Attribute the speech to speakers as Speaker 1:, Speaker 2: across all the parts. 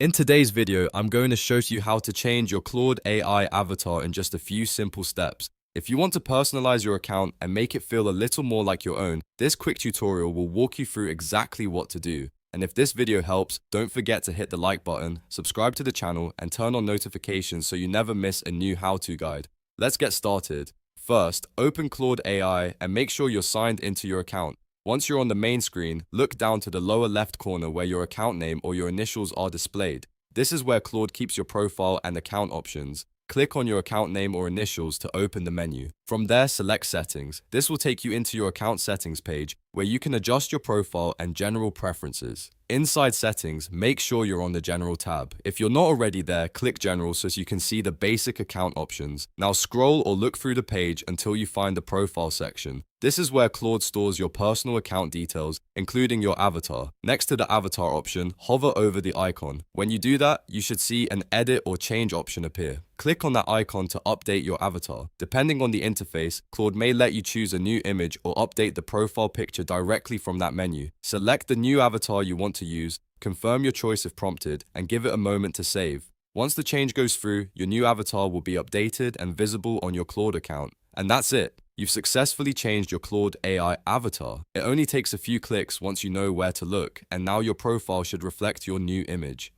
Speaker 1: In today's video, I'm going to show you how to change your Claude AI avatar in just a few simple steps. If you want to personalize your account and make it feel a little more like your own, this quick tutorial will walk you through exactly what to do. And if this video helps, don't forget to hit the like button, subscribe to the channel, and turn on notifications so you never miss a new how-to guide. Let's get started. First, open Claude AI and make sure you're signed into your account. Once you're on the main screen, look down to the lower left corner where your account name or your initials are displayed. This is where Claude keeps your profile and account options. Click on your account name or initials to open the menu. From there, select Settings. This will take you into your account settings page, where you can adjust your profile and general preferences. Inside Settings, make sure you're on the General tab. If you're not already there, click General so you can see the basic account options. Now scroll or look through the page until you find the Profile section. This is where Claude stores your personal account details, including your avatar. Next to the avatar option, hover over the icon. When you do that, you should see an edit or change option appear. Click on that icon to update your avatar. Depending on the interface, Claude may let you choose a new image or update the profile picture directly from that menu. Select the new avatar you want to use, confirm your choice if prompted, and give it a moment to save. Once the change goes through, your new avatar will be updated and visible on your Claude account. And that's it. You've successfully changed your Claude AI avatar. It only takes a few clicks once you know where to look, and now your profile should reflect your new image.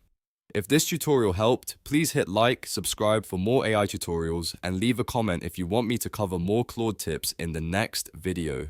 Speaker 1: If this tutorial helped, please hit like, subscribe for more AI tutorials, and leave a comment if you want me to cover more Claude tips in the next video.